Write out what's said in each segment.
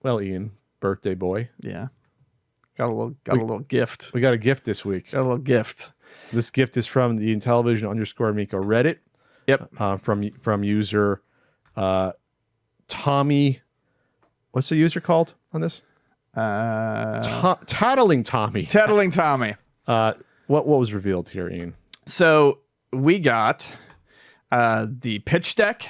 Well, Ian, birthday boy. Yeah. Got a little gift. We got a gift this week. Got a little gift. This gift is from the Intellivision _Amico Reddit. Yep. From user Tommy. What's the user called on this? Tattling Tommy. Tattling Tommy. What was revealed here, Ian? So we got the pitch deck.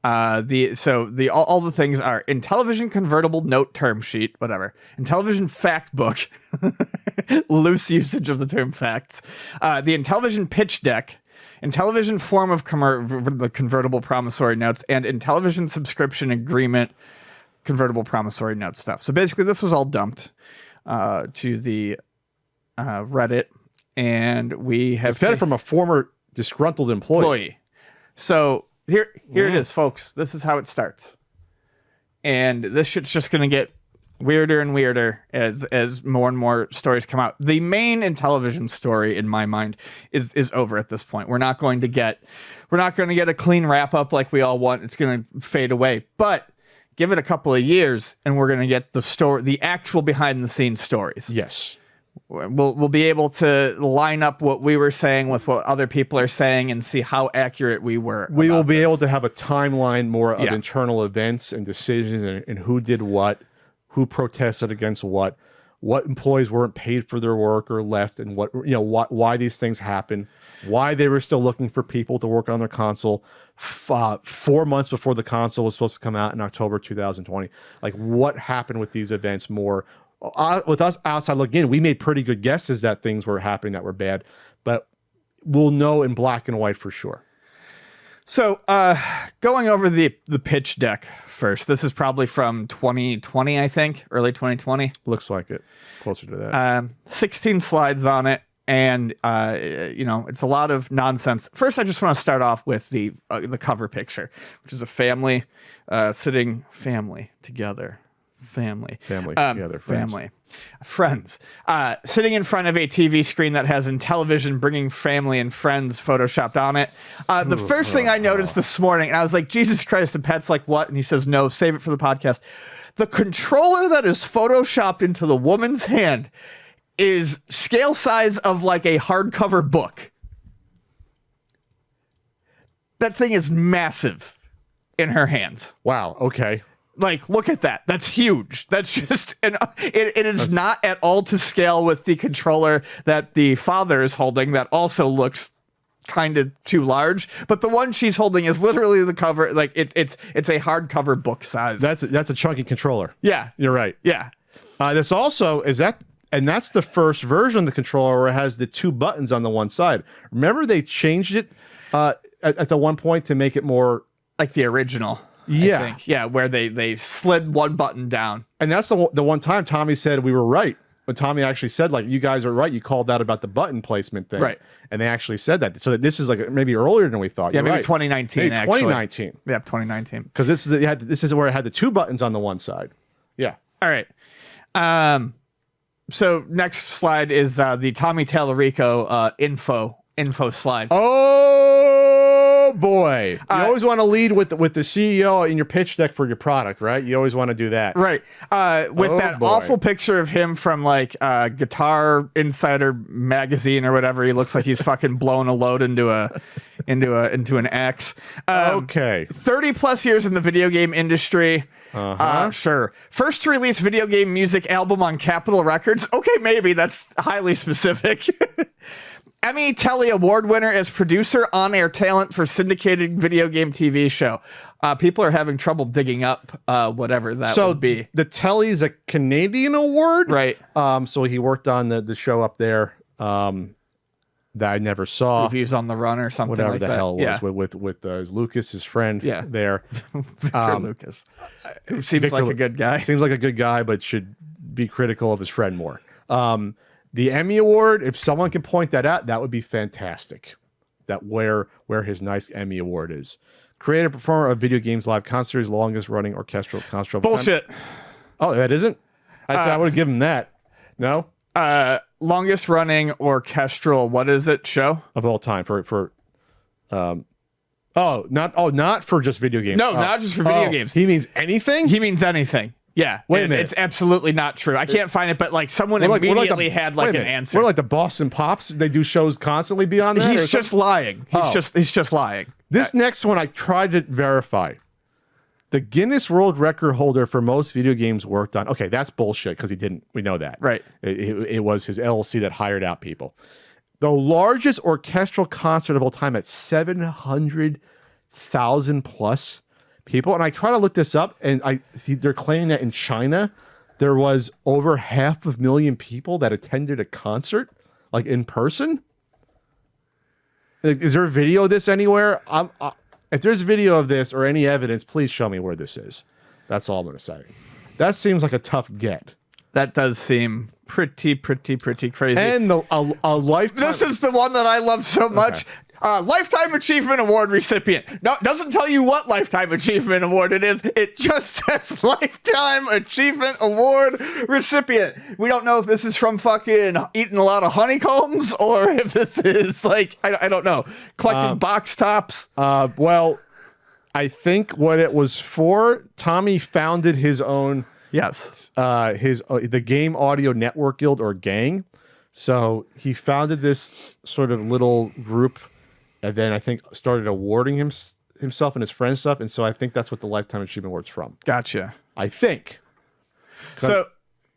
All the things are Intellivision convertible note term sheet, whatever. Intellivision fact book, loose usage of the term facts. The Intellivision pitch deck, Intellivision form of the convertible promissory notes, and Intellivision subscription agreement convertible promissory note stuff. So basically, this was all dumped to the Reddit, and we have said it from a former disgruntled employee. So. Here it is, folks. This is how it starts. And this shit's just going to get weirder and weirder as more and more stories come out. The main Intellivision story, in my mind, is over at this point. We're not going to get a clean wrap up like we all want. It's going to fade away. But give it a couple of years, and we're going to get the actual behind the scenes stories. Yes. We'll be able to line up what we were saying with what other people are saying and see how accurate we were. We will be able to have a timeline more of internal events and decisions and who did what, who protested against what employees weren't paid for their work or left, and why these things happen, why they were still looking for people to work on their console 4 months before the console was supposed to come out in October 2020. Like, what happened with these events more. With us outside looking in, we made pretty good guesses that things were happening that were bad, but we'll know in black and white for sure. So going over the pitch deck first, this is probably from 2020, I think, early 2020. Looks like it. Closer to that. 16 slides on it, and it's a lot of nonsense. First, I just want to start off with the cover picture, which is a family sitting together. Family together, friends sitting in front of a TV screen that has Intellivision bringing family and friends photoshopped on it. The first thing I noticed this morning, and I was like, Jesus Christ, and Pat's like, what? And he says, no, save it for the podcast. The controller that is photoshopped into the woman's hand is scale size of like a hardcover book. That thing is massive in her hands. Wow. Okay. Like, look at that. That's huge. That's just, it is not at all to scale with the controller that the father is holding that also looks kind of too large. But the one she's holding is literally the cover. Like, it's a hardcover book size. That's a chunky controller. Yeah. You're right. Yeah. This also, and that's the first version of the controller where it has the two buttons on the one side. Remember they changed it at the one point to make it more like the original. Yeah. I think. Yeah, where they slid one button down. And that's the one time Tommy said we were right. When Tommy actually said, like, you guys are right. You called that about the button placement thing. Right. And they actually said that. So that this is like maybe earlier than we thought. Yeah, You're maybe right. 2019, maybe actually. 2019. Yeah, 2019. Because this is where it had the two buttons on the one side. Yeah. All right. So next slide is the Tommy Tallarico info slide. Oh boy! You always want to lead with the CEO in your pitch deck for your product, right? You always want to do that, right? With that awful picture of him from like Guitar Insider magazine or whatever. He looks like he's fucking blowing a load into an X. Okay, 30+ years in the video game industry. Sure. First to release video game music album on Capitol Records. Okay, maybe that's highly specific. Emmy Telly Award winner as producer, on-air talent for syndicated video game TV show. People are having trouble digging up whatever that would be. The Telly is a Canadian award, right? So he worked on the show up there that I never saw. Reviews on the Run or something, whatever like the that. hell it was with Lucas, his friend. Yeah. There, Victor Lucas, who seems like a good guy. Seems like a good guy, but should be critical of his friend more. The Emmy Award, if someone can point that out, that would be fantastic. That where his nice Emmy Award is. Creative performer of video games live concerts, longest running orchestral concert. Bullshit. Oh, that isn't? I said I would have given that. No? Longest running orchestral, what is it, show? Of all time not for just video games. No, not just for video games. He means anything? He means anything. Yeah, Wait a minute. It's absolutely not true. I can't find it, but like someone immediately had like an answer. We're like the Boston Pops. They do shows constantly beyond that. He's just lying. He's just lying. This next one I tried to verify. The Guinness World Record holder for most video games worked on. Okay, that's bullshit because he didn't. We know that. Right. It was his LLC that hired out people. The largest orchestral concert of all time at 700,000 plus people. And I try to look this up, and they're claiming that in China there was over 500,000 people that attended a concert, like in person. Is there a video of this anywhere? If there's video of this or any evidence, please show me where this is. That's all I'm going to say. That seems like a tough get. That does seem pretty crazy. And a lifetime. This is the one that I love so much. Okay. Lifetime Achievement Award recipient. No, doesn't tell you what Lifetime Achievement Award it is. It just says Lifetime Achievement Award recipient. We don't know if this is from fucking eating a lot of honeycombs or if this is like, I don't know, collecting box tops. Well, I think what it was for, Tommy founded his own. Yes. The Game Audio Network Guild, or gang. So he founded this sort of little group, and then I think started awarding himself and his friends stuff. And so I think that's what the Lifetime Achievement Award's from. Gotcha. I think. So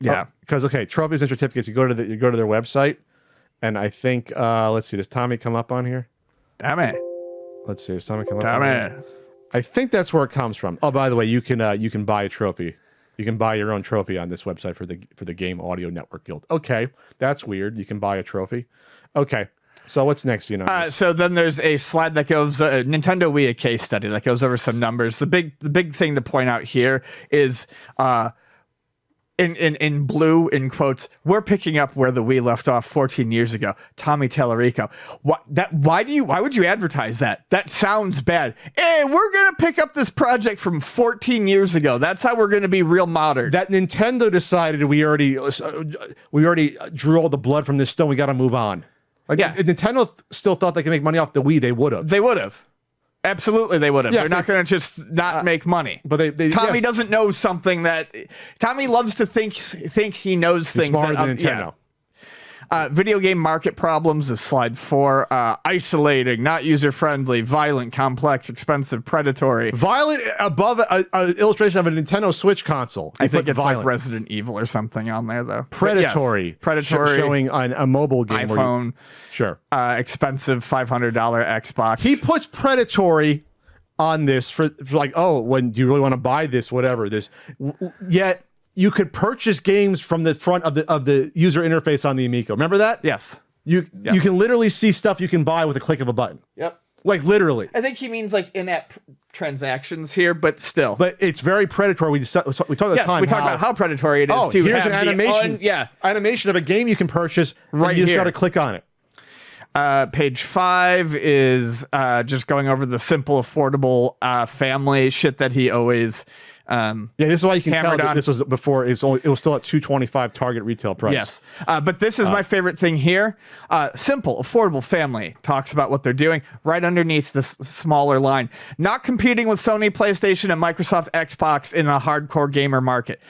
yeah, because trophies and certificates. You go to their website, and I think let's see. Does Tommy come up on here? Damn it. Let's see. Does Tommy come up? Damn on it. here? I think that's where it comes from. Oh, by the way, you can buy a trophy. You can buy your own trophy on this website for the Game Audio Network Guild. Okay, that's weird. You can buy a trophy. Okay, so what's next? So then there's a slide that goes Nintendo Wii, a case study that goes over some numbers. The big thing to point out here is in blue, in quotes, we're picking up where the Wii left off 14 years ago. Tommy Tallarico. Why would you advertise that? That sounds bad. Hey, we're gonna pick up this project from 14 years ago. That's how we're gonna be real modern. That Nintendo decided we already drew all the blood from this stone. We got to move on. Like, if Nintendo still thought they could make money off the Wii, they would have. They would have. Absolutely, they would have. Yes, They're not going to just not make money. But Tommy doesn't know something that Tommy loves to think he knows things. Smarter than Nintendo. Video game market problems is slide 4. Isolating, not user-friendly, violent, complex, expensive, predatory. Violent above an illustration of a Nintendo Switch console. I think it's violent. Like Resident Evil or something on there, though. Predatory. Yes, predatory. Showing on a mobile game. iPhone. Sure. Expensive $500 Xbox. He puts predatory on this for like, oh, when do you really want to buy this, whatever, this. Yet you could purchase games from the front of the user interface on the Amico. Remember that? Yes. You can literally see stuff you can buy with a click of a button. Yep. Like literally. I think he means like in-app transactions here, but still. But it's very predatory. We talked about we talked about how predatory it is to here's have an animation. Animation of a game you can purchase. Right you here. just got to click on it. Page 5 is just going over the simple, affordable family shit that he always. This is why you can tell that this was before. It was still at $225 target retail price. Yes, but this is my favorite thing here. Simple, affordable family talks about what they're doing right underneath this smaller line. Not competing with Sony, PlayStation, and Microsoft Xbox in the hardcore gamer market.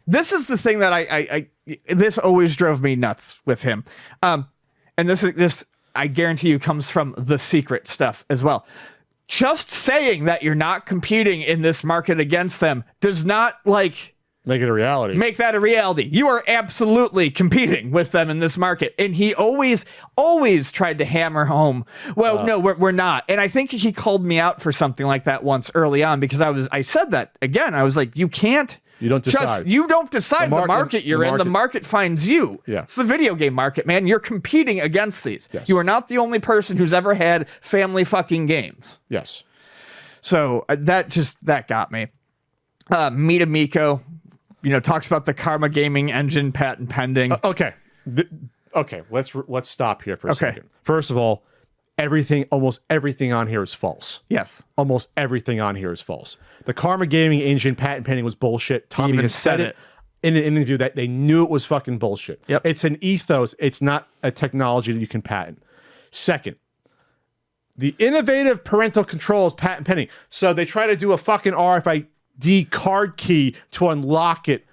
This is the thing that this always drove me nuts with him. And this I guarantee you comes from The Secret stuff as well. Just saying that you're not competing in this market against them does not make it a reality. Make that a reality. You are absolutely competing with them in this market. And he always tried to hammer home, well, no, we're not. And I think he called me out for something like that once early on because I said that again. I was like, you can't. You don't decide. You don't decide the market you're in. The market finds you. Yeah. It's the video game market, man. You're competing against these. Yes. You are not the only person who's ever had family fucking games. Yes. So that got me. Meet Amico, talks about the Karma Gaming Engine patent pending. Okay. Let's stop here for a second. First of all, almost everything on here is false. Yes. Almost everything on here is false. The Karma Gaming Engine patent pending was bullshit. Tommy has said it in an interview that they knew it was fucking bullshit. Yep. It's an ethos. It's not a technology that you can patent. Second, the innovative parental control is patent pending. So they try to do a fucking RFID the card key to unlock it.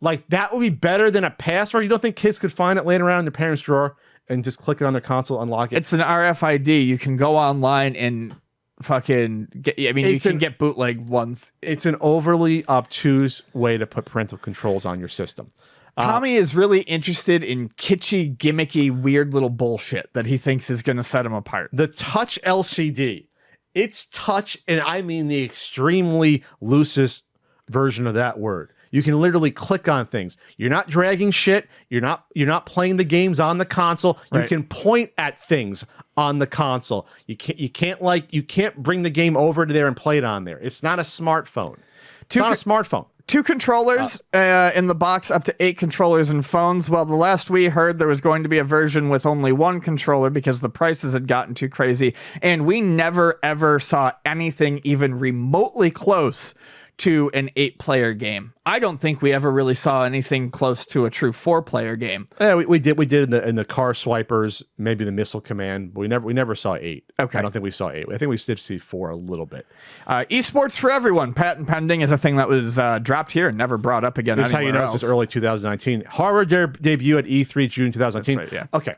Like, that would be better than a password. You don't think kids could find it laying around in their parents' drawer and just click it on their console, unlock it? It's an RFID. You can go online and fucking get, I mean, you can get bootleg ones. It's an overly obtuse way to put parental controls on your system. Tommy is really interested in kitschy, gimmicky, weird little bullshit that he thinks is going to set him apart. The touch LCD. It's touch, and I mean the extremely loosest version of that word. You can literally click on things. You're not dragging shit. You're not playing the games on the console. You can point at things on the console. You can't bring the game over to there and play it on there. It's not a smartphone. It's not a smartphone. 2 controllers in the box, up to 8 controllers and phones. Well, the last we heard, there was going to be a version with only 1 controller because the prices had gotten too crazy. And we never, ever saw anything even remotely close to an 8-player game. I don't think we ever really saw anything close to a true 4-player game. Yeah, we did in the car swipers, maybe the missile command, but we never saw 8. Okay. I don't think we saw 8. I think we did see 4 a little bit. Esports for everyone, patent pending, is a thing that was dropped here and never brought up again. This is how you know else. This is early 2019. Harvard debut at E3 June 2019. That's right, yeah. Okay.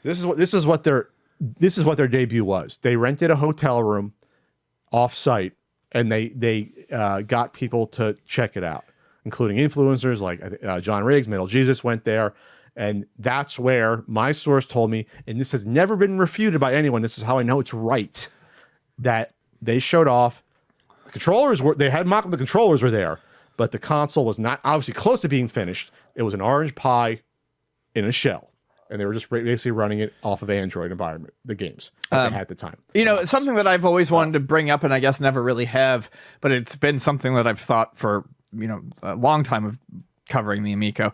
This is what their debut was. They rented a hotel room off-site, and they got people to check it out, including influencers like John Riggs, Metal Jesus went there. And that's where my source told me, and this has never been refuted by anyone, this is how I know it's right, that they showed off. The controllers they had mock-up, the controllers were there, but the console was not obviously close to being finished. It was an orange pie in a shell. And they were just basically running it off of Android environment, the games that they had at the time. You know, it's something that I've always wanted to bring up, and I guess never really have, but it's been something that I've thought for, a long time of covering the Amico.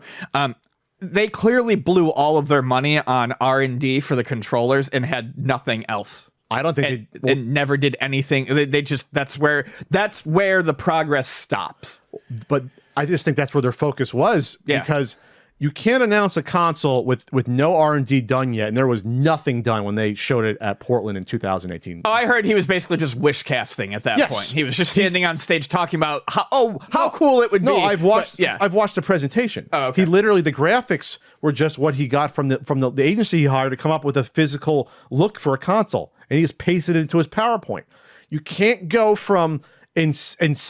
They clearly blew all of their money on R&D for the controllers and had nothing else. I don't think they never did anything. They just, that's where the progress stops. But I just think that's where their focus was, because you can't announce a console with no R&D done yet, and there was nothing done when they showed it at Portland in 2018. Oh, I heard he was basically just wish casting at that point. He was just standing on stage talking about how cool it would be. No, I've watched the presentation. Oh, okay. He literally, the graphics were just what he got from the agency he hired to come up with a physical look for a console, and he just pasted it into his PowerPoint. You can't go from in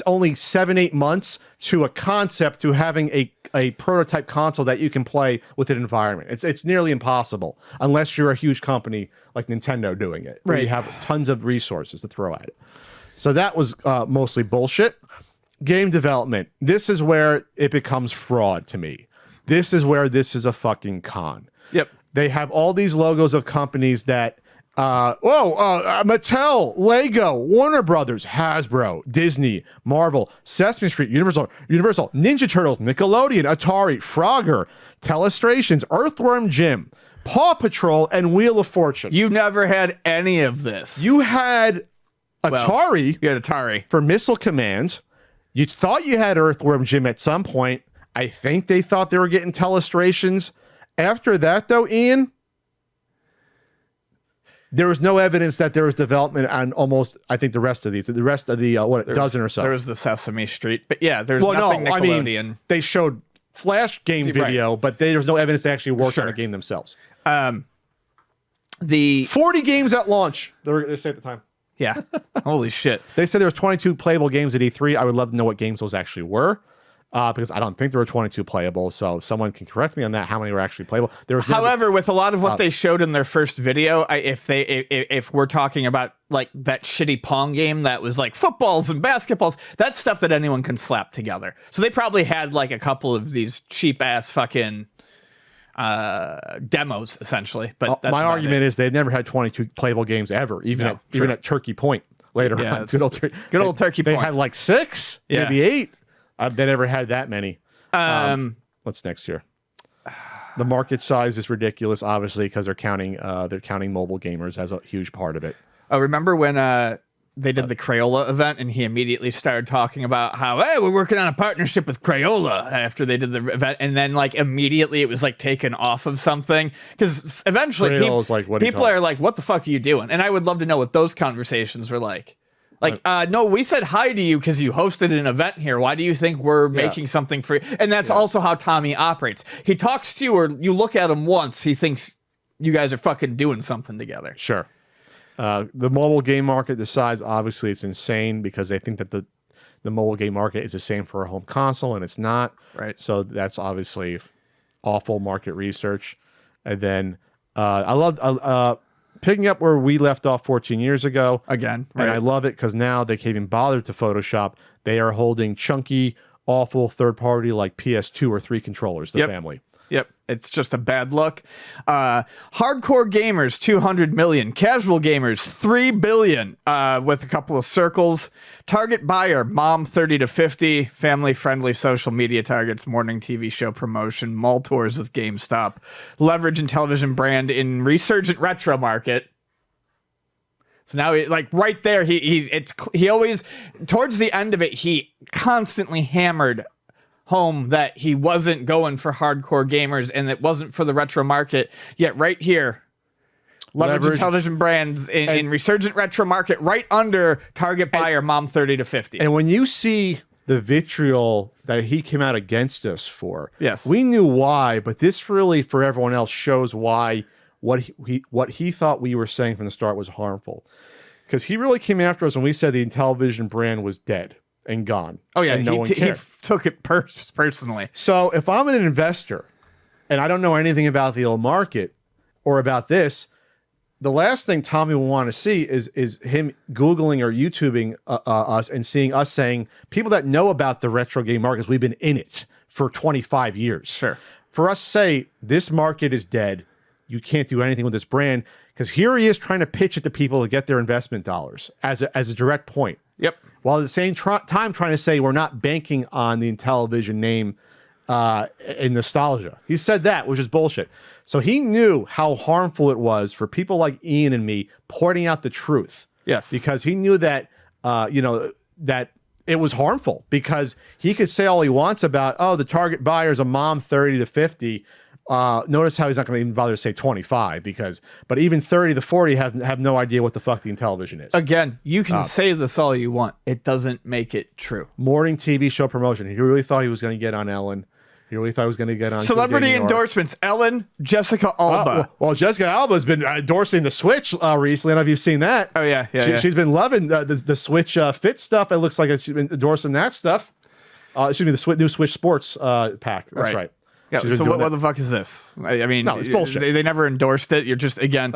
only 7-8 months to a concept to having a prototype console that you can play with an environment. It's nearly impossible unless you're a huge company like Nintendo doing it, where you have tons of resources to throw at it. So that was mostly bullshit. Game development. This is where it becomes fraud to me. This is where this is a fucking con. Yep. They have all these logos of companies that Mattel, Lego, Warner Brothers, Hasbro, Disney, Marvel, Sesame Street, Universal, Ninja Turtles, Nickelodeon, Atari, Frogger, Telestrations, Earthworm Jim, Paw Patrol, and Wheel of Fortune. You never had any of this. You had Atari. You had Atari for Missile Commands. You thought you had Earthworm Jim at some point. I think they thought they were getting Telestrations. After that, though, Ian, there was no evidence that there was development on almost, I think, the rest of these. The rest of the, dozen or so. There was the Sesame Street. But yeah, there's nothing Nickelodeon. I mean, they showed Flash game video, but there was no evidence they actually worked on the game themselves. The 40 games at launch, they were going to say at the time. Yeah. Holy shit. They said there was 22 playable games at E3. I would love to know what games those actually were. Because I don't think there were 22 playable, so someone can correct me on that. How many were actually playable? There was However, with a lot of what they showed in their first video, if we're talking about like that shitty Pong game that was like footballs and basketballs, that's stuff that anyone can slap together. So they probably had like a couple of these cheap ass fucking demos essentially. But that's my argument is they'd never had 22 playable games ever, even at Turkey Point later on. Good old Turkey Point. They had like 6, maybe 8. They never had that many. What's next here? The market size is ridiculous, obviously, because they're counting mobile gamers as a huge part of it. Oh, remember when they did the Crayola event, and he immediately started talking about how, hey, we're working on a partnership with Crayola after they did the event, and then like immediately it was like taken off of something because eventually people are like, what the fuck are you doing? And I would love to know what those conversations were like. Like, no, we said hi to you because you hosted an event here. Why do you think we're making something for you? And that's also how Tommy operates. He talks to you, or you look at him once, he thinks you guys are fucking doing something together. Sure. The mobile game market, the size, obviously it's insane because they think that the mobile game market is the same for a home console, and it's not. Right. So that's obviously awful market research. And then I love picking up where we left off 14 years ago. Again, right. And I love it because now they can't even bother to Photoshop. They are holding chunky, awful third-party like PS2 or 3 controllers, the family. Yep, it's just a bad look. Hardcore gamers, 200 million. Casual gamers, 3 billion, with a couple of circles. Target buyer, mom 30 to 50. Family-friendly social media targets, morning TV show promotion, mall tours with GameStop. Leverage Intellivision brand in resurgent retro market. So now, like right there, he always, towards the end of it, he constantly hammered home that he wasn't going for hardcore gamers and it wasn't for the retro market. Yet right here, leverage television brands in resurgent retro market, right under target buyer, mom 30 to 50. And when you see the vitriol that he came out against us for, yes, we knew why, but this really for everyone else shows why what he thought we were saying from the start was harmful, because he really came after us when we said the Intellivision brand was dead and gone. Oh yeah, no one cared. He took it personally. So if I'm an investor and I don't know anything about the old market or about this, the last thing Tommy will want to see is him Googling or YouTubing us and seeing us saying, people that know about the retro game markets, we've been in it for 25 years. Sure. For us to say this market is dead, you can't do anything with this brand, because here he is trying to pitch it to people to get their investment dollars as a direct point. Yep. While at the same time trying to say we're not banking on the Intellivision name in nostalgia. He said that, which is bullshit. So he knew how harmful it was for people like Ian and me pointing out the truth. Yes. Because he knew that, that it was harmful, because he could say all he wants about, oh, the target buyer is a mom 30 to 50. Notice how he's not going to even bother to say 25, but even 30 to 40 have no idea what the fuck the Intellivision is. Again, you can say this all you want. It doesn't make it true. Morning TV show promotion. He really thought he was going to get on Ellen. He really thought he was going to get on celebrity endorsements. Ellen, Jessica Alba. Well, Jessica Alba's been endorsing the Switch recently. I don't know if you've seen that. Oh yeah. She's been loving the Switch Fit stuff. It looks like she's been endorsing that stuff. Excuse me, the new Switch Sports pack. That's right. Yeah, so what the fuck is this? I mean, no, it's bullshit. They never endorsed it. You're just, again,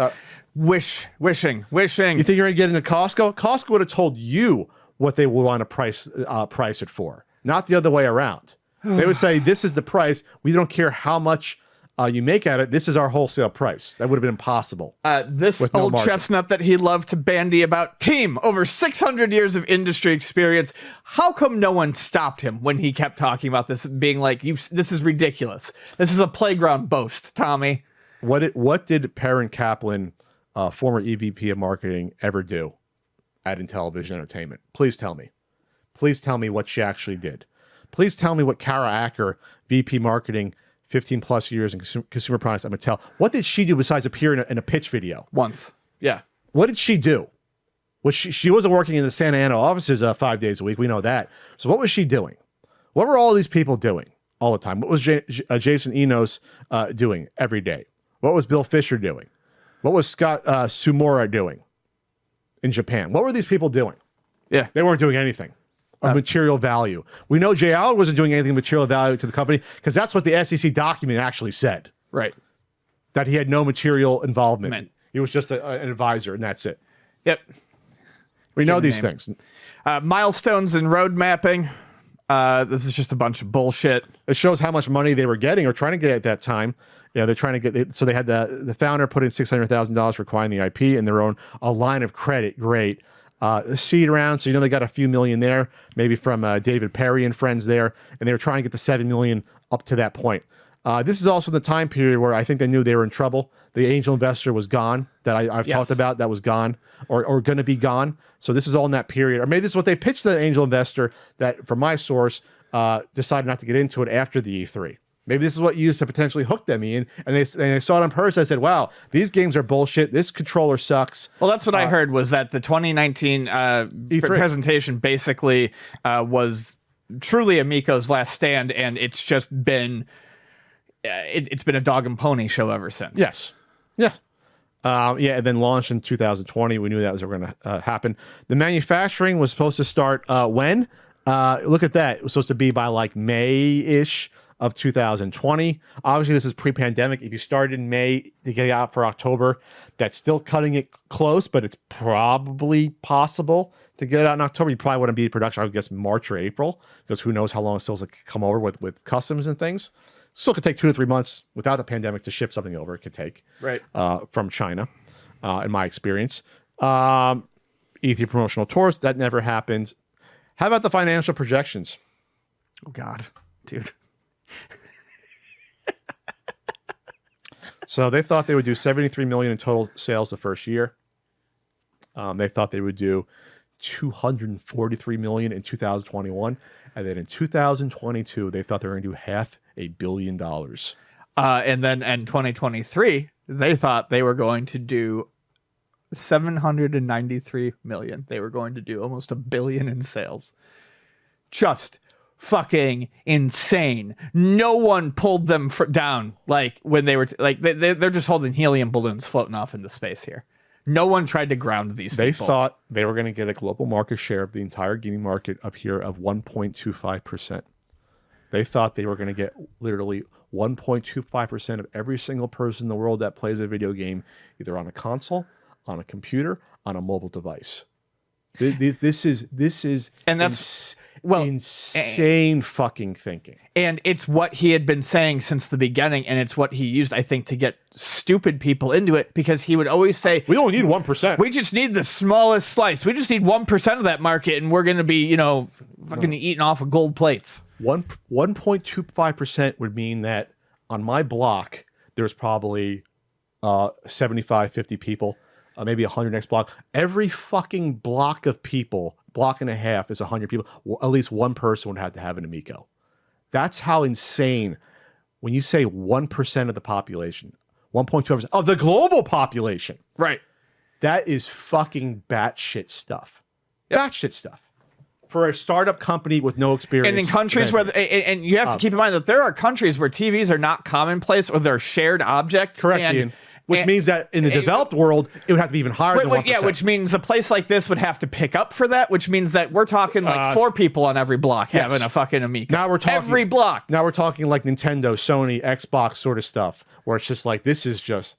wishing. You think you're going to get into Costco? Costco would have told you what they would want to price it for, not the other way around. They would say, this is the price. We don't care how much you make at it. This is our wholesale price. That would have been impossible. This old chestnut that he loved to bandy about. Team, over 600 years of industry experience. How come no one stopped him when he kept talking about this, being like, this is ridiculous. This is a playground boast, Tommy. What did Perrin Kaplan, former EVP of marketing, ever do at Intellivision Entertainment? Please tell me. Please tell me what she actually did. Please tell me what Kara Acker, VP marketing, 15 plus years in consumer products at Mattel. What did she do besides appear in a pitch video? Once. Yeah. What did she do? She wasn't working in the Santa Ana offices 5 days a week. We know that. So what was she doing? What were all these people doing all the time? What was Jason Enos doing every day? What was Bill Fisher doing? What was Scott Sumora doing in Japan? What were these people doing? Yeah. They weren't doing anything of material value. We know Jay Allen wasn't doing anything of material value to the company, because that's what the SEC document actually said. Right. That he had no material involvement. He was just an advisor, and that's it. Yep. We know these things. Milestones and road mapping. This is just a bunch of bullshit. It shows how much money they were getting or trying to get at that time. Yeah, they're trying to get it. So they had the founder put in $600,000 for acquiring the IP and their own a line of credit. Great. Seed round, so they got a few million there, maybe from David Perry and friends there, and they were trying to get the $7 million up to that point. This is also the time period where I think they knew they were in trouble. The angel investor was gone, that I've talked about, that was gone or going to be gone. So this is all in that period. Or maybe this is what they pitched to the angel investor that, from my source, decided not to get into it after the E3. Maybe this is what you used to potentially hook them in. And they saw it in person. I said, wow, these games are bullshit. This controller sucks. Well, that's what I heard, was that the 2019 presentation basically was truly Amico's last stand, and it's just been it's been a dog and pony show ever since. Yes. Yeah. And then launched in 2020. We knew that was going to happen. The manufacturing was supposed to start when? Look at that. It was supposed to be by like May-ish of 2020. Obviously, this is pre-pandemic. If you started in May to get it out for October, that's still cutting it close, but it's probably possible to get it out in October. You probably wouldn't be in production, I would guess, March or April, because who knows how long it still could come over with customs and things. Still could take 2 to 3 months without the pandemic to ship something over. It could take from China, in my experience. E3 promotional tours, that never happened. How about the financial projections? Oh God, dude. So they thought they would do 73 million in total sales the first year. They thought they would do 243 million in 2021, and then in 2022 they thought they were going to do $500 million. And then in 2023 they thought they were going to do 793 million. They were going to do almost $1 billion in sales. Just fucking insane. No one pulled them down like when they were like they're just holding helium balloons floating off into space here. No one tried to ground these people. They thought they were going to get a global market share of the entire gaming market up here of 1.25%. They thought they were going to get literally 1.25% of every single person in the world that plays a video game, either on a console, on a computer, on a mobile device. This is and that's insane fucking thinking. And it's what he had been saying since the beginning, and it's what he used, I think, to get stupid people into it, because he would always say, we only need 1%. We just need the smallest slice. We just need 1% of that market, and we're going to be, fucking eating off of gold plates. 1.25% would mean that on my block, there's probably 75, 50 people, maybe 100 next block. Every fucking block of people, block and a half is 100 people. Well, at least one person would have to have an Amico. That's how insane. When you say 1% of the population, 1.2% of the global population. Right. That is fucking batshit stuff. Yep. Batshit stuff. For a startup company with no experience. And in countries where, and you have to keep in mind that there are countries where TVs are not commonplace or they're shared objects. Correct, Ian. Which means that in the developed world, it would have to be even higher than 1%. Yeah, which means a place like this would have to pick up for that, which means that we're talking like 4 people on every block having a fucking Amico. Now we're talking every block. Now we're talking like Nintendo, Sony, Xbox sort of stuff, where it's just like, this is just,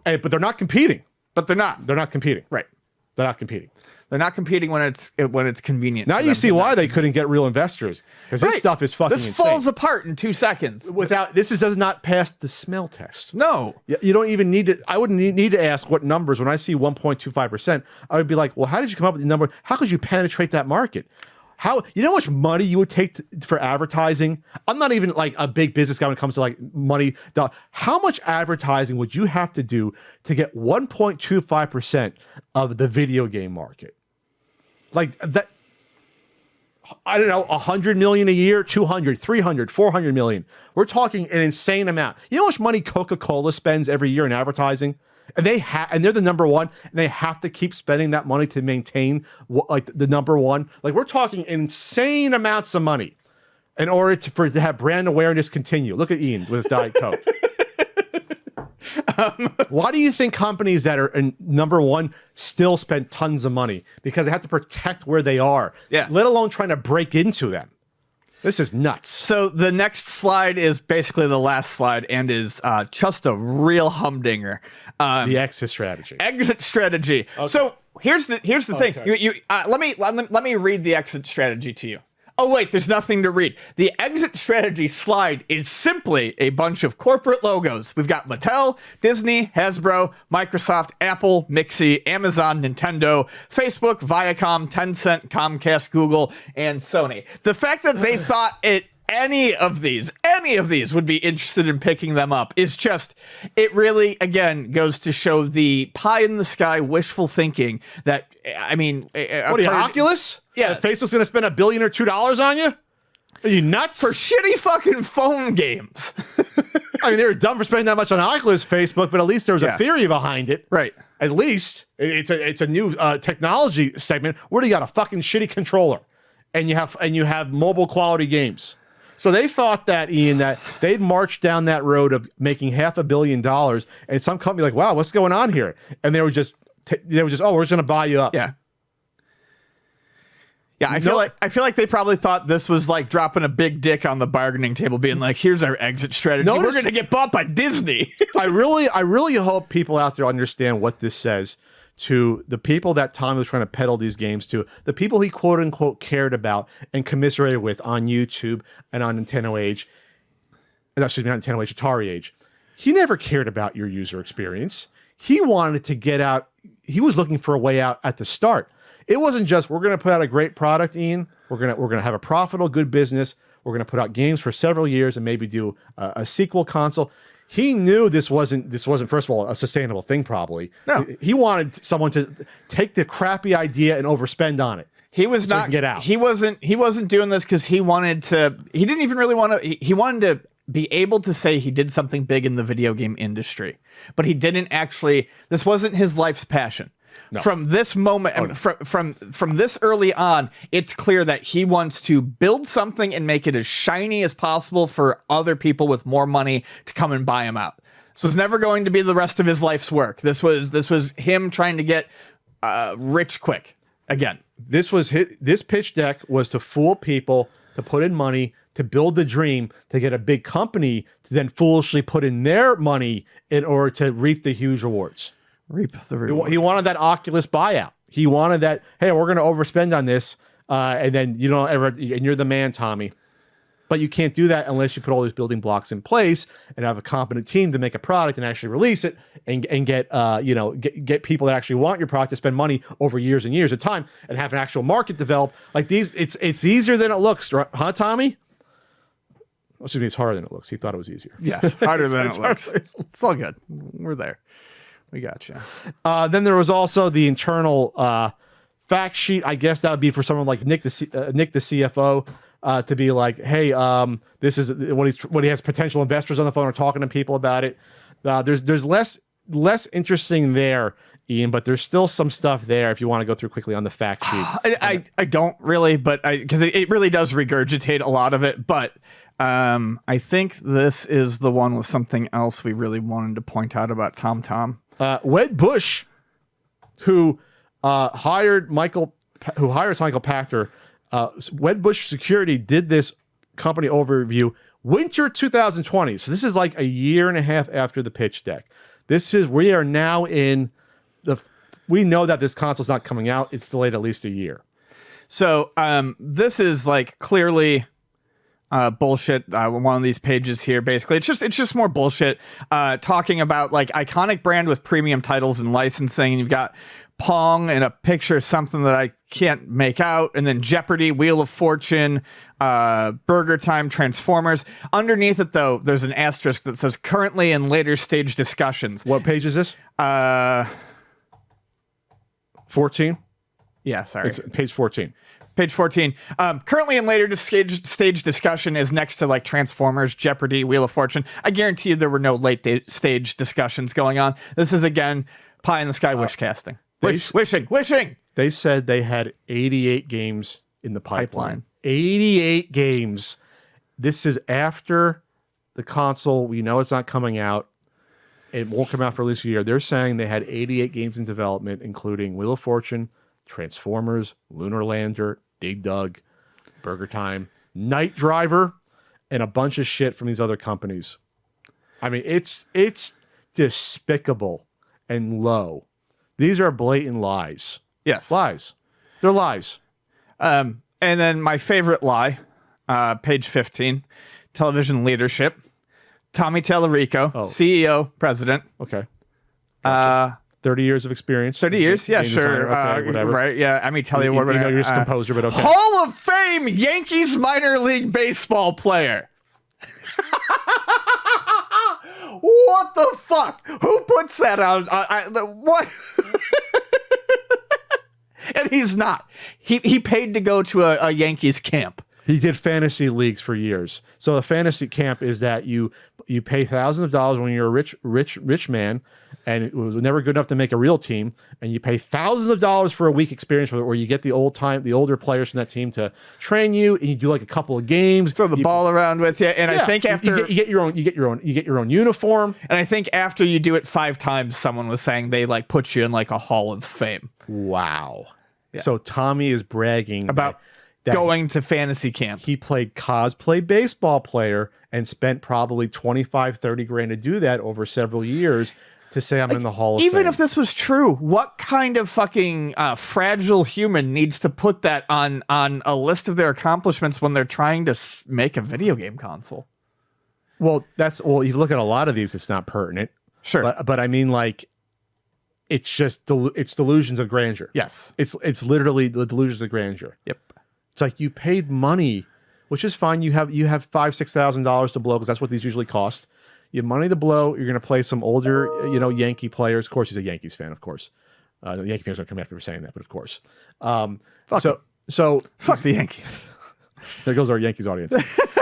but they're not competing. But they're not. They're not competing. Right. They're not competing. They're not competing when it's convenient. Now you see why they couldn't get real investors, because this stuff is fucking insane. This falls apart in 2 seconds. Does not pass the smell test. No. You don't even need to. I wouldn't need to ask what numbers. When I see 1.25%, I would be like, well, how did you come up with the number? How could you penetrate that market? How much money you would take for advertising? I'm not even like a big business guy when it comes to like money. How much advertising would you have to do to get 1.25% of the video game market? Like that, I don't know, 100 million a year, 200, 300, 400 million. We're talking an insane amount. You know how much money Coca-Cola spends every year in advertising? And they're the number one, and they have to keep spending that money to maintain like the number one. Like, we're talking insane amounts of money in order to have brand awareness continue. Look at Ian with his Diet Coke. Why do you think companies that are in number one still spend tons of money? Because they have to protect where they are, let alone trying to break into them. This is nuts. So the next slide is basically the last slide and is just a real humdinger. The exit strategy. Exit strategy. Okay. So here's the thing. Let me read the exit strategy to you. Oh, wait, there's nothing to read. The exit strategy slide is simply a bunch of corporate logos. We've got Mattel, Disney, Hasbro, Microsoft, Apple, Mixi, Amazon, Nintendo, Facebook, Viacom, Tencent, Comcast, Google, and Sony. The fact that they thought any of these would be interested in picking them up is just, it really, again, goes to show the pie in the sky wishful thinking that, I mean... What are you, Oculus? Yeah. Facebook's going to spend $1 billion or $2 on you? Are you nuts? For shitty fucking phone games. I mean, they were dumb for spending that much on Oculus, Facebook, but at least there was a theory behind it. Right. At least it's a new technology segment where you got a fucking shitty controller, and you have mobile quality games. So they thought that, Ian, that they'd march down that road of making $500 million, and some company like, wow, what's going on here? And they were just oh, we're just going to buy you up. Yeah. Yeah, I feel like they probably thought this was like dropping a big dick on the bargaining table, being like, "Here's our exit strategy. We're going to get bought by Disney." I really hope people out there understand what this says to the people that Tom was trying to peddle these games to, the people he quote unquote cared about and commiserated with on YouTube and on Nintendo Age. Excuse me, not Nintendo Age, Atari Age. He never cared about your user experience. He wanted to get out. He was looking for a way out at the start. It wasn't just, we're going to put out a great product, Ian. We're going to have a profitable, good business. We're going to put out games for several years and maybe do a sequel console. He knew this wasn't first of all a sustainable thing. Probably no. He wanted someone to take the crappy idea and overspend on it. He was so not he can get out. He wasn't doing this because he wanted to. He didn't even really want to. He wanted to be able to say he did something big in the video game industry, but he didn't actually. This wasn't his life's passion. No. From this moment, from this early on, it's clear that he wants to build something and make it as shiny as possible for other people with more money to come and buy him out. This was never going to be the rest of his life's work. This was him trying to get rich quick. Again, this pitch deck was to fool people, to put in money, to build the dream, to get a big company to then foolishly put in their money in order to reap the huge rewards. Reap the rewards. He wanted that Oculus buyout. He wanted that, hey, we're going to overspend on this, and then you don't ever, and you're the man, Tommy. But you can't do that unless you put all these building blocks in place and have a competent team to make a product and actually release it and get people that actually want your product to spend money over years and years of time and have an actual market develop. Like these, it's easier than it looks, huh, Tommy? Excuse me, it's harder than it looks. He thought it was easier. Yes, harder than it looks. It's all good. We're there. We got you. Then there was also the internal fact sheet. I guess that would be for someone like Nick, the CFO, to be like, hey, this is when he has potential investors on the phone or talking to people about it. There's less interesting there, Ian, but there's still some stuff there if you want to go through quickly on the fact sheet. I don't really, but because it really does regurgitate a lot of it, but. I think this is the one with something else we really wanted to point out about TomTom. Wed Bush, who hired Michael Pachter, Wed Bush Security did this company overview winter 2020. So this is like a year and a half after the pitch deck. We are now in we know that this console's not coming out. It's delayed at least a year. So this is like clearly bullshit. One of these pages here, basically, it's just more bullshit. Talking about like iconic brand with premium titles and licensing. And you've got Pong and a picture of something that I can't make out, and then Jeopardy, Wheel of Fortune, Burger Time, Transformers. Underneath it, though, there's an asterisk that says currently in later stage discussions. What page is this? 14. Yeah, sorry. It's page 14. Page 14. Currently in later stage discussion is next to like Transformers, Jeopardy, Wheel of Fortune. I guarantee you there were no late stage discussions going on. This is, again, pie in the sky wish casting. Wishing. They said they had 88 games in the pipeline. 88 games. This is after the console. We know it's not coming out. It won't come out for at least a year. They're saying they had 88 games in development, including Wheel of Fortune, Transformers, Lunar Lander, Dig Dug, Burger Time, Night Driver, and a bunch of shit from these other companies. I mean, it's despicable and low. These are blatant lies. Yes. Lies. They're lies. And then my favorite lie, page 15, television leadership. Tommy Tallarico, CEO, president. Okay. Gotcha. 30 years of experience. 30 years? Yeah, sure. Okay, whatever. Right, yeah. I mean, tell you what. You know you're just a composer, but okay. Hall of Fame Yankees minor league baseball player. What the fuck? Who puts that on? What? And he's not. He paid to go to a Yankees camp. He did fantasy leagues for years. So a fantasy camp is that you pay thousands of dollars when you're a rich man, and it was never good enough to make a real team, and you pay thousands of dollars for a week experience where you get the older players from that team to train you, and you do like a couple of games, throw the ball around with you. And I think after you get your own uniform. And I think after you do it 5 times, someone was saying they like put you in like a Hall of Fame. Wow. Yeah. So Tommy is bragging about that going to fantasy camp. He played cosplay baseball player and spent probably 25, 30 grand to do that over several years to say I'm in the Hall of Fame. Even if this was true, what kind of fucking fragile human needs to put that on a list of their accomplishments when they're trying to make a video game console? Well, if you look at a lot of these, it's not pertinent. Sure. But I mean, like, it's just, it's delusions of grandeur. Yes. It's literally the delusions of grandeur. Yep. It's like you paid money, which is fine. You have $5,000-$6,000 to blow because that's what these usually cost. You have money to blow. You're going to play some older, Yankee players. Of course, he's a Yankees fan. Of course, the Yankee fans are coming after me for saying that, but of course. So fuck the Yankees. There goes our Yankees audience.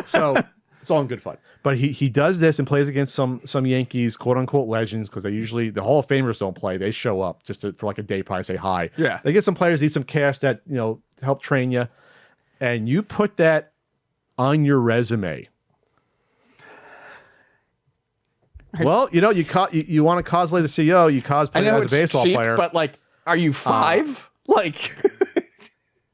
So it's all in good fun. But he does this and plays against some Yankees, quote unquote legends, because the Hall of Famers don't play. They show up just for like a day, probably say hi. Yeah. They get some players, need some cash that to help train you, and you put that on your resume. Well, you want to cosplay the CEO, you cosplay as a baseball player. But like, are you 5? Like,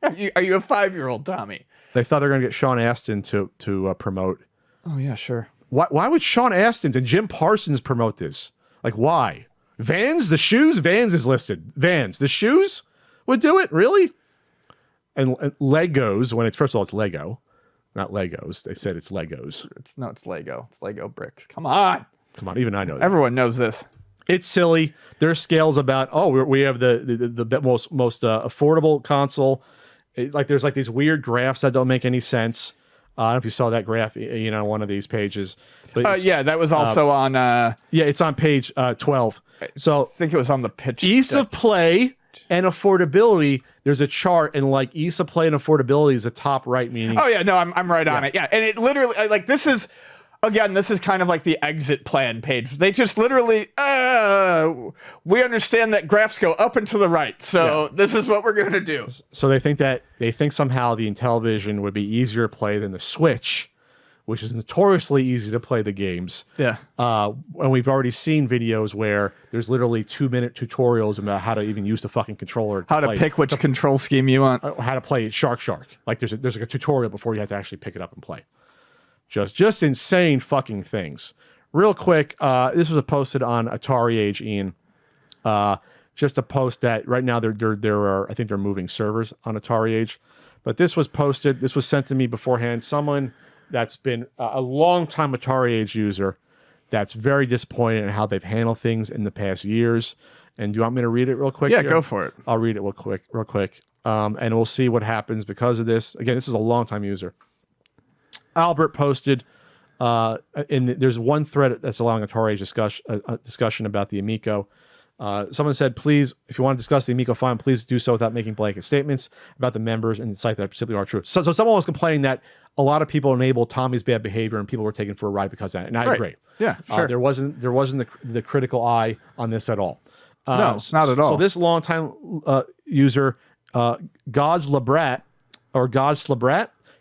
are you a 5-year-old Tommy? They thought they were going to get Sean Astin to promote. Oh yeah, sure. Why would Sean Astin and Jim Parsons promote this? Like, why? Vans, the shoes? Vans is listed. Vans, the shoes would do it? Really? And Legos, when it's, first of all, it's Lego, not Legos. They said it's Legos. It's Lego. It's Lego bricks. Come on, even I know that. Everyone knows this. It's silly. There are scales about, we have the most affordable console. There's like these weird graphs that don't make any sense. I don't know if you saw that graph, one of these pages. But yeah, that was also on. Yeah, it's on page 12. So I think it was on the pitch. Ease of play and affordability. There's a chart, and like ease of play and affordability is the top right, meaning. Oh yeah, no, I'm right on it. Yeah, and it literally like this is. Again, this is kind of like the exit plan page. They just literally, we understand that graphs go up and to the right. So this is what we're going to do. So they think somehow the Intellivision would be easier to play than the Switch, which is notoriously easy to play the games. Yeah. And we've already seen videos where there's literally 2-minute tutorials about how to even use the fucking controller. How to pick which control scheme you want. How to play Shark. Like there's like a tutorial before you have to actually pick it up and play. Just insane fucking things. Real quick, this was posted on Atari Age, Ian. Just a post that right now I think they're moving servers on Atari Age. But this was posted. This was sent to me beforehand. Someone that's been a long time Atari Age user that's very disappointed in how they've handled things in the past years. And do you want me to read it real quick? Yeah, here? Go for it. I'll read it real quick. And we'll see what happens because of this. Again, this is a long time user. Albert posted, there's one thread that's allowing Atari Age discussion about the Amico. Someone said, please, if you want to discuss the Amico file, please do so without making blanket statements about the members and the site that simply aren't true. So someone was complaining that a lot of people enabled Tommy's bad behavior and people were taken for a ride because of that. And I agree. Yeah, sure. There wasn't the critical eye on this at all. No, not at all. So this longtime user, God's Labrat,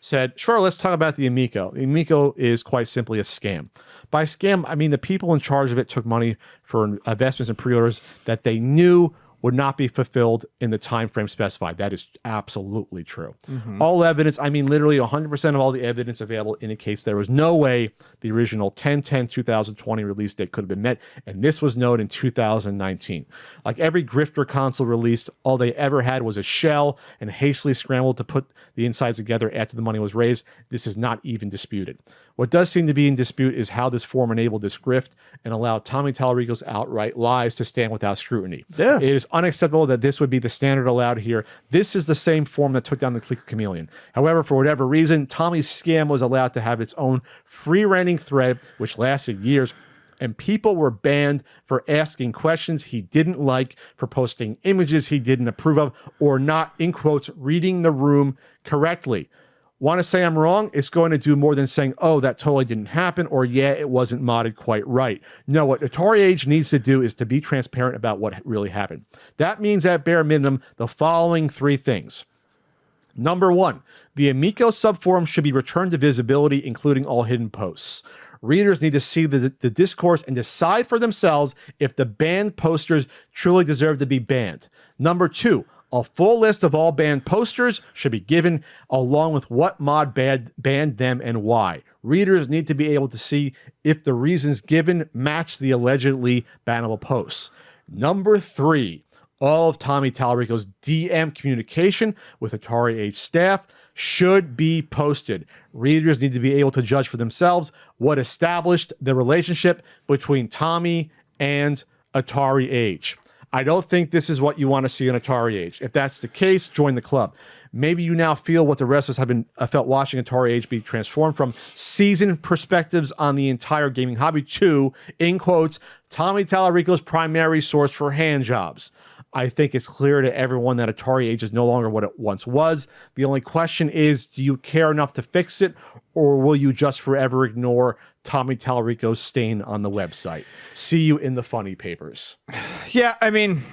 said, sure, let's talk about the Amico. The Amico is quite simply a scam. By scam, I mean the people in charge of it took money for investments and pre-orders that they knew would not be fulfilled in the time frame specified. That is absolutely true. Mm-hmm. All evidence, I mean literally 100% of all the evidence available indicates there was no way the original 10/10/2020 release date could have been met, and this was known in 2019. Like every grifter console released, all they ever had was a shell and hastily scrambled to put the insides together after the money was raised. This is not even disputed. What does seem to be in dispute is how this form enabled this grift and allowed Tommy Tallarico's outright lies to stand without scrutiny. Yeah. It is unacceptable that this would be the standard allowed here. This is the same form that took down the Clique Chameleon. However, for whatever reason, Tommy's scam was allowed to have its own free-ranting thread, which lasted years, and people were banned for asking questions he didn't like, for posting images he didn't approve of, or not, in quotes, reading the room correctly. Want to say I'm wrong? It's going to do more than saying, oh, that totally didn't happen, or yeah, it wasn't modded quite right. No, what Atari Age needs to do is to be transparent about what really happened. That means at bare minimum, the following 3 things. Number 1, the Amico subforum should be returned to visibility, including all hidden posts. Readers need to see the discourse and decide for themselves if the banned posters truly deserve to be banned. Number 2, a full list of all banned posters should be given, along with what mod banned them and why. Readers need to be able to see if the reasons given match the allegedly bannable posts. Number 3, all of Tommy Tallarico's DM communication with Atari Age staff should be posted. Readers need to be able to judge for themselves what established the relationship between Tommy and Atari Age. I don't think this is what you want to see in Atari Age. If that's the case, join the club. Maybe you now feel what the rest of us have been felt watching Atari Age be transformed from seasoned perspectives on the entire gaming hobby to, in quotes, Tommy Tallarico's primary source for hand jobs. I think it's clear to everyone that Atari Age is no longer what it once was. The only question is, do you care enough to fix it, or will you just forever ignore Tommy Tallarico's stain on the website? See you in the funny papers. Yeah, I mean...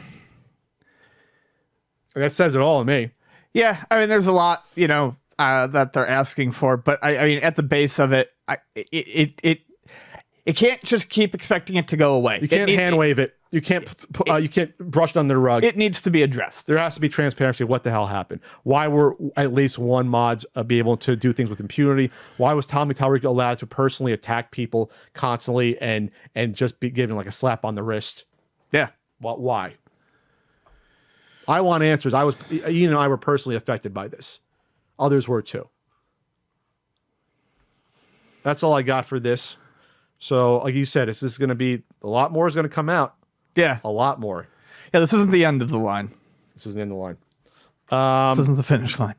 That says it all to me. Yeah, I mean, there's a lot, that they're asking for, but I mean, at the base of it, it can't just keep expecting it to go away. You can't hand wave it. You can't brush it under the rug. It needs to be addressed. There has to be transparency of what the hell happened. Why were at least one mods be able to do things with impunity? Why was Tommy Tallarico allowed to personally attack people constantly and just be given like a slap on the wrist? Yeah. Why? I want answers. Ian and I were personally affected by this. Others were too. That's all I got for this. So, like you said, this is going to be a lot more is going to come out. Yeah. A lot more. Yeah, this isn't the end of the line. This isn't the end of the line. This isn't the finish line.